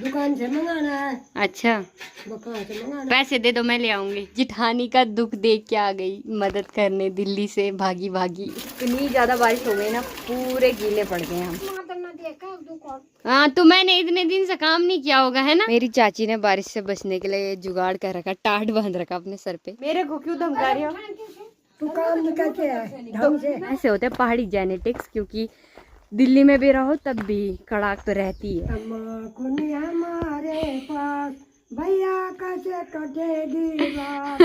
दुकान से मंगाना है। अच्छा, दुकान से मंगाना। पैसे दे दो, मैं ले आऊंगी। जिठानी का दुख देख के आ गई मदद करने, दिल्ली से भागी भागी। इतनी ज्यादा बारिश हो गई ना, पूरे गीले पड़ गए हम। हाँ, तो मैंने इतने दिन से काम नहीं किया होगा, है ना। मेरी चाची ने बारिश से बचने के लिए जुगाड़ कर रखा, टाट बांध रखा अपने सर पे। मेरे को क्यों धमका रही हो? तू काम निकल के है ढंग से। ऐसे होते हैं पहाड़ी जेनेटिक्स, क्योंकि दिल्ली में भी रहो तब भी कड़ाक तो रहती है। तम्बाकू हमारे पास भैया कैसे कटेगी रात।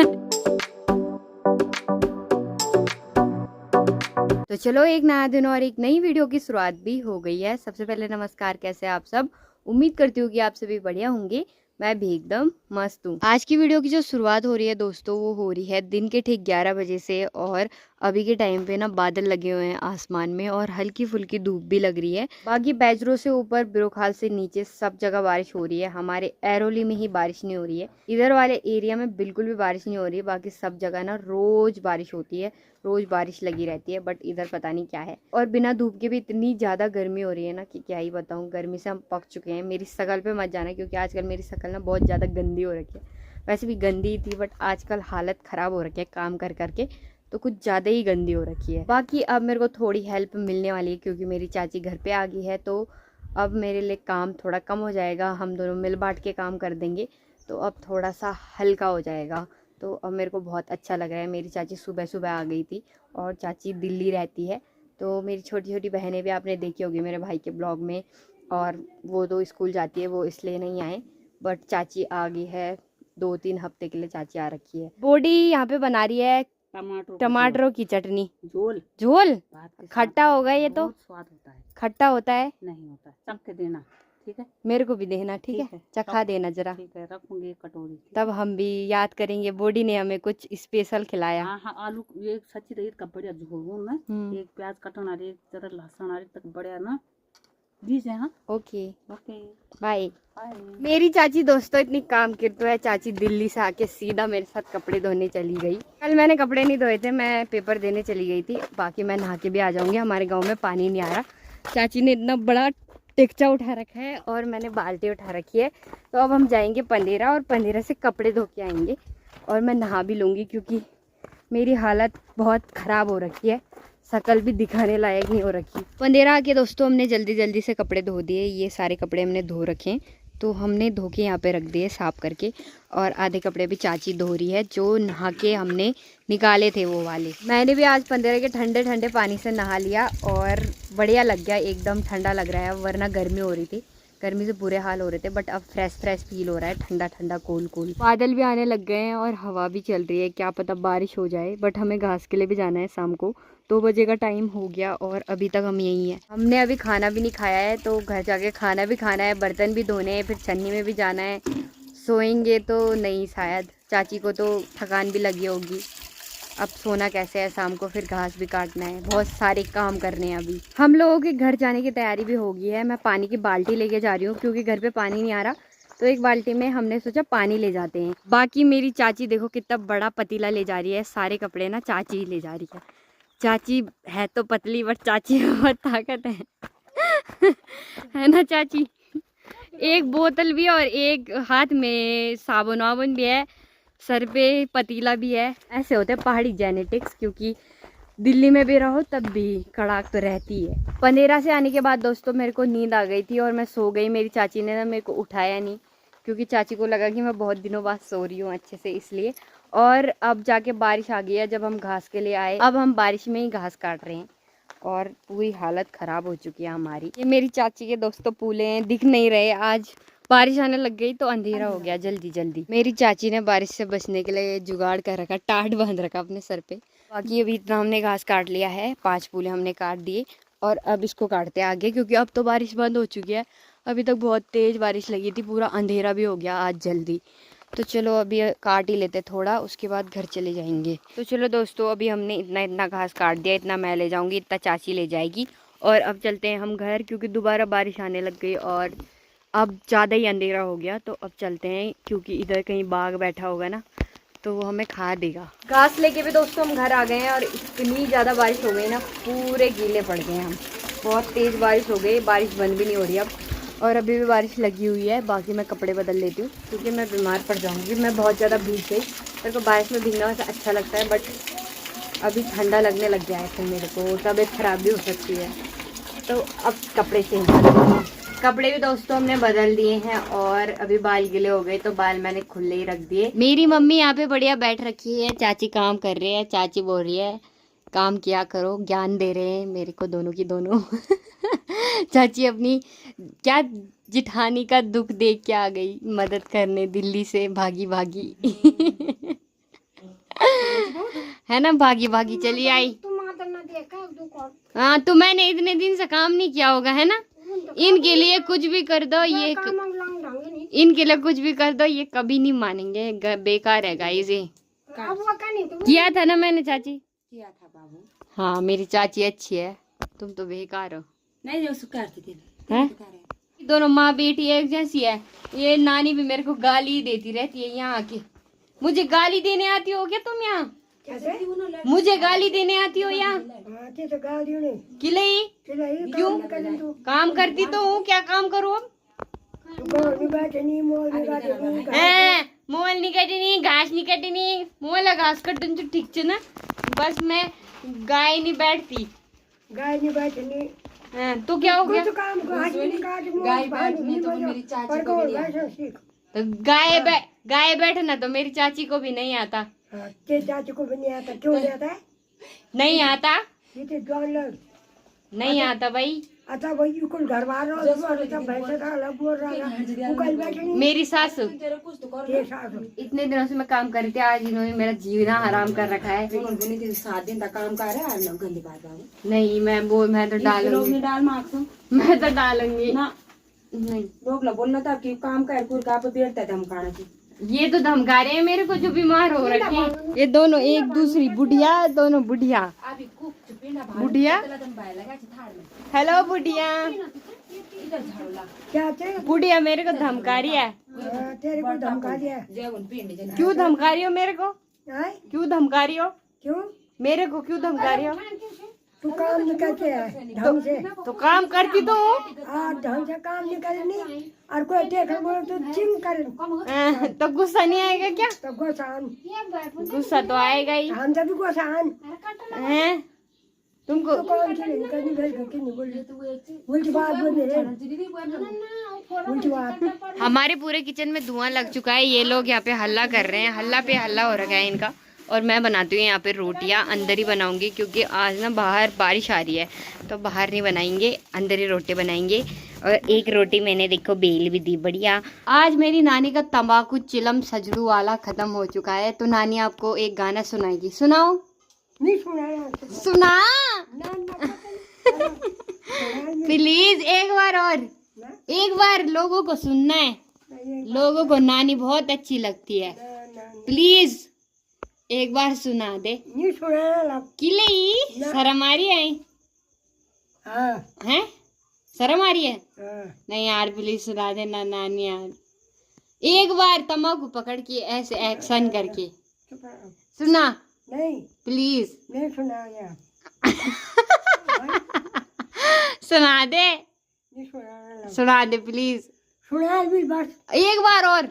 तो चलो, एक नया दिन और एक नई वीडियो की शुरुआत भी हो गई है। सबसे पहले नमस्कार, कैसे आप सब? उम्मीद करती हूँ कि आप सभी बढ़िया होंगे। मैं भी एकदम मस्त हूँ। आज की वीडियो की जो शुरुआत हो रही है दोस्तों, वो हो रही है दिन के ठीक 11 बजे से। और अभी के टाइम पे ना बादल लगे हुए हैं आसमान में और हल्की फुल्की धूप भी लग रही है। बाकी बैजरों से ऊपर, बिरोखाल से नीचे सब जगह बारिश हो रही है। हमारे ऐरोली में ही बारिश नहीं हो रही है, इधर वाले एरिया में बिल्कुल भी बारिश नहीं हो रही है। बाकी सब जगह ना रोज बारिश होती है, रोज बारिश लगी रहती है, बट इधर पता नहीं क्या है। और बिना धूप के भी इतनी ज्यादा गर्मी हो रही है ना कि क्या ही बताऊं। गर्मी से हम पक चुके हैं। मेरी शकल पे मत जाना, क्योंकि आजकल मेरी शकल ना बहुत ज्यादा गंदी हो रखी है। वैसे भी गंदी ही थी, बट आजकल हालत खराब हो रखी है काम कर करके, तो कुछ ज्यादा ही गंदी हो रखी है। बाकी अब मेरे को थोड़ी हेल्प मिलने वाली है, क्योंकि मेरी चाची घर पे आ गई है। तो अब मेरे लिए काम थोड़ा कम हो जाएगा, हम दोनों मिल बांट के काम कर देंगे, तो अब थोड़ा सा हल्का हो जाएगा। तो अब मेरे को बहुत अच्छा लग रहा है। मेरी चाची सुबह सुबह आ गई थी, और चाची दिल्ली रहती है। तो मेरी छोटी छोटी बहनें भी आपने देखी होगी मेरे भाई के ब्लॉग में, और वो तो स्कूल जाती है, वो इसलिए नहीं आए। बट चाची आ गई है, 2-3 हफ्ते के लिए चाची आ रखी है। बॉडी यहाँ पे बना रही है टमाटरों की चटनी। झोल झोल खट्टा होगा ये तो। स्वाद होता है। खट्टा होता है? नहीं होता, चख के देना, ठीक है। मेरे को भी देना, ठीक है। चखा देना जरा। ठीक है, रखूंगी एक कटोरी। तब हम भी याद करेंगे, बॉडी ने हमें कुछ स्पेशल खिलाया। हाँ हाँ, आलू ये सच्ची रही का बढ़िया झोल ना। एक प्याज कटन आ रही, एक तरह लहसुन आ रही तक बढ़िया ना बीज है। हाँ, ओके ओके, बाय। बाय। मेरी चाची दोस्तों इतनी काम करती है। चाची दिल्ली से आके सीधा मेरे साथ कपड़े धोने चली गई। कल मैंने कपड़े नहीं धोए थे, मैं पेपर देने चली गई थी। बाकी मैं नहा के भी आ जाऊंगी, हमारे गांव में पानी नहीं आ रहा। चाची ने इतना बड़ा टेक्चा उठा रखा है और मैंने बाल्टी उठा रखी है। तो अब हम जाएंगे पंदेरा, और पंदेरा से कपड़े धो के आएंगे, और मैं नहा भी लूँगी, क्योंकि मेरी हालत बहुत ख़राब हो रखी है। शकल भी दिखाने लायक नहीं हो रखी। पंदेरा आके दोस्तों हमने जल्दी जल्दी से कपड़े धो दिए। ये सारे कपड़े हमने धो रखे हैं, तो हमने धो के यहाँ पे रख दिए साफ करके। और आधे कपड़े भी चाची धो रही है, जो नहा के हमने निकाले थे वो वाले। मैंने भी आज पंदेरा के ठंडे ठंडे पानी से नहा लिया, और बढ़िया लग गया, एकदम ठंडा लग रहा है। वरना गर्मी हो रही थी, गर्मी से बुरे हाल हो रहे थे, बट अब फ्रेश फ्रेश फील हो रहा है, ठंडा ठंडा कूल कूल। बादल भी आने लग गए हैं और हवा भी चल रही है, क्या पता बारिश हो जाए। बट हमें घास के लिए भी जाना है शाम को, 2 बजे का टाइम हो गया और अभी तक हम यहीं हैं। हमने अभी खाना भी नहीं खाया है, तो घर जाके खाना भी खाना है, बर्तन भी धोने हैं, फिर छन्नी में भी जाना है। सोएंगे तो नहीं शायद, चाची को तो थकान भी लगी होगी। अब सोना कैसे है, शाम को फिर घास भी काटना है, बहुत सारे काम करने हैं अभी। हम लोगों के घर जाने की तैयारी भी हो गई है। मैं पानी की बाल्टी लेके जा रही हूँ, क्योंकि घर पे पानी नहीं आ रहा, तो एक बाल्टी में हमने सोचा पानी ले जाते हैं। बाकी मेरी चाची देखो कितना बड़ा पतीला ले जा रही है, सारे कपड़े ना चाची ही ले जा रही है। चाची है तो पतली, बट चाची में बहुत ताकत है है ना चाची? एक बोतल भी है, और एक हाथ में साबुन वाबुन भी है, सर पे पतीला भी है। ऐसे होते हैं पहाड़ी जेनेटिक्स, क्योंकि दिल्ली में भी रहो तब भी कड़ाक तो रहती है। पंदेरा से आने के बाद दोस्तों मेरे को नींद आ गई थी और मैं सो गई। मेरी चाची ने ना मेरे को उठाया नहीं, क्योंकि चाची को लगा कि मैं बहुत दिनों बाद सो रही हूँ अच्छे से, इसलिए। और अब जाके बारिश आ गई है। जब हम घास के लिए आए, अब हम बारिश में ही घास काट रहे हैं, और पूरी हालत ख़राब हो चुकी है हमारी। ये मेरी चाची के दोस्तों पूले हैं, दिख नहीं रहे। आज बारिश आने लग गई तो अंधेरा हो गया जल्दी जल्दी। मेरी चाची ने बारिश से बचने के लिए जुगाड़ कर रखा, टाट बांध रखा अपने सर पे। बाकी अभी इतना हमने घास काट लिया है, 5 पूले हमने काट दिए, और अब इसको काटते हैं आगे, क्योंकि अब तो बारिश बंद हो चुकी है। अभी तक बहुत तेज़ बारिश लगी थी, पूरा अंधेरा भी हो गया आज जल्दी। तो चलो अभी काट ही लेते थोड़ा, उसके बाद घर चले जाएंगे। तो चलो दोस्तों, अभी हमने इतना घास काट दिया, इतना मैं ले जाऊंगी, इतना चाची ले जाएगी, और अब चलते हैं हम घर, क्योंकि दोबारा बारिश आने लग गई और अब ज़्यादा ही अंधेरा हो गया। तो अब चलते हैं, क्योंकि इधर कहीं बाघ बैठा होगा ना, तो वो हमें खा देगा। घास लेके भी दोस्तों हम घर आ गए हैं, और इतनी ज़्यादा बारिश हो गई ना, पूरे गीले पड़ गए हम। बहुत तेज़ बारिश हो गई, बारिश बंद भी नहीं हो रही अब। और अभी भी बारिश लगी हुई है। बाकी मैं कपड़े बदल लेती हूँ क्योंकि मैं बीमार पड़ जाऊँगी। मैं बहुत ज़्यादा भीग गई। मेरे को बारिश में भीगना वैसे अच्छा लगता है, बट अभी ठंडा लगने लग गया है, फिर मेरे को तबीयत खराब भी हो सकती है। तो अब कपड़े चेंज कर देती हूँ। कपड़े भी दोस्तों हमने बदल दिए हैं और अभी बाल गिले हो गए तो बाल मैंने खुले ही रख दिए। मेरी मम्मी यहाँ पे बढ़िया बैठ रखी है, चाची काम कर रहे हैं। चाची बोल रही है काम किया करो, ज्ञान दे रहे हैं मेरे को दोनों की दोनों। चाची अपनी क्या जिठानी का दुख देख के आ गई मदद करने, दिल्ली से भागी भागी। है ना, भागी भागी चली आई। हाँ, तो मैंने इतने दिन से काम नहीं किया होगा, है ना। इनके लिए कुछ भी कर दो, ये इनके लिए कुछ भी कर दो, ये कभी नहीं मानेंगे। बेकार है गाइस ये। किया था ना मैंने चाची, किया था बाबू। हाँ मेरी चाची अच्छी है, तुम तो बेकार हो। नहीं, जो करती थी हैं? दोनों माँ बेटी एक जैसी है। ये नानी भी मेरे को गाली देती रहती है यहाँ आके। मुझे गाली देने आती हो क्या तुम यहाँ? मुझे गाली देने आती हो यहाँ? क्यों? काम करती तो हूँ, क्या काम करूँ अब? मोल नहीं कटनी, घास नहीं कटनी। मोल घास कटन तो ठीक है ना, बस मैं गाय नहीं बैठती। गाय नहीं बैठनी। तो क्या हो गया? तो गाय बैठना तो मेरी चाची को भी नहीं आता। चाची को भी नहीं आता। क्यों नहीं आता? नहीं आता, ये नहीं आता भाई। अच्छा भाई, कुल घर वालों मेरी सासू इतने दिनों से मैं काम कर रही थी, आज इन्होंने मेरा जीना हराम कर रखा है। 7 दिन तक काम कर रहा है। गंदी बात नहीं, मैं तो डालूंगी, मैं तो डालूंगी ना। नहीं लोग बोलना था कि काम कर कुल का बैठता था धमकाना की। ये तो धमका रहे हैं मेरे को, जो बीमार हो रखी है। ये दोनों एक दूसरी बुढ़िया, दोनों बुढ़िया बुढ़िया। हेलो बुढ़िया। क्या बुढ़िया मेरे को धमका रही है। तेरे को धमका दिया? क्यों धमका रही हो मेरे को? क्यों धमका रही हो? क्यों मेरे को क्यों धमका रही हो? तू काम नहीं करते है ढंग से। तो काम करती तो हूँ, ढंग से काम नहीं करनी। और कोई देखा बोले तो चिंग कर। तो गुस्सा नहीं आएगा क्या? तो गोसान, गुस्सा तो आएगा ही। हमसे भी गोसान हैं तुमको। तो कौन सी नहीं करनी उल्टी बात बोल रहे, उल्टी बात। हमारे पूरे किचन में धुआं लग चुका है। ये लोग यहाँ पे हल्ला कर रहे हैं, हल्ला पे हल्ला हो रखा है इनका। और मैं बनाती हूँ यहाँ पे रोटियाँ, अंदर ही बनाऊंगी क्योंकि आज ना बाहर बारिश आ रही है, तो बाहर नहीं बनाएंगे, अंदर ही रोटी बनाएंगे। और एक रोटी मैंने देखो बेल भी दी बढ़िया। आज मेरी नानी का तंबाकू चिलम सजड़ू वाला खत्म हो चुका है, तो नानी आपको एक गाना सुनाएगी। सुनाओ। नहीं सुना। सुना प्लीज एक बार और, एक बार लोगों को सुनना है। लोगों को नानी बहुत अच्छी लगती है, प्लीज एक बार सुना दे। नहीं सुना किले शर्म आ रही है? हैं शर्म आ रही है? नहीं यार प्लीज सुना देना नानी यार, एक बार तंबाकू पकड़ के ऐसे एक्शन करके सुना। नहीं प्लीज नहीं सुना यार। सुना दे, नहीं सुना। सुना दे प्लीज। सुना भी बस एक बार और,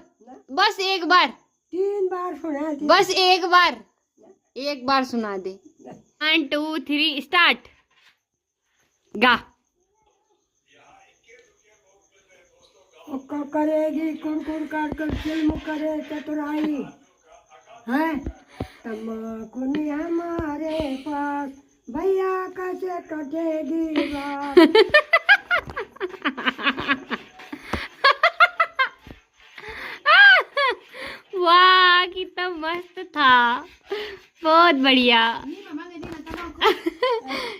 बस एक बार, 3 बार सुना दी। बस एक बार, एक बार सुना दे। 1 2 3 स्टार्ट। गा। करेगी कुड़कुड़ कर फिल्म करे चतुराई है। तम्बाकू नहीं हमारे पास, भैया कैसे कटेगी रात। वाह कितना मस्त था, बहुत बढ़िया।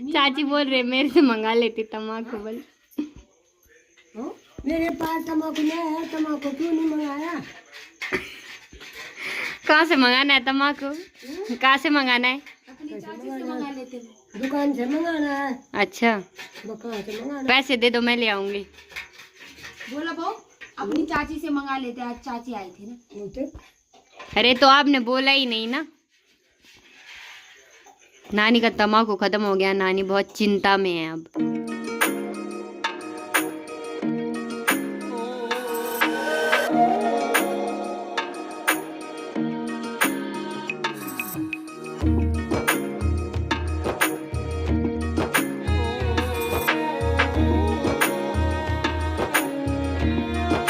चाची बोल रहे मेरे से मंगा लेती तम्बाकू। बोल मेरे पास तम्बाकू नहीं है, तम्बाकू क्यों नहीं मंगाया? कहाँ से मंगाना है तम्बाकू? कहाँ से मंगाना है? दुकान से मंगाना है। अच्छा दुकान से मंगाना। पैसे दे दो, मैं ले आऊंगी। बोला बहू अपनी चाची से मंगा लेते, आज चाची आई थी ना। अरे तो आपने बोला ही नहीं ना। नानी का तम्बाकू खत्म हो गया, नानी बहुत चिंता में है अब।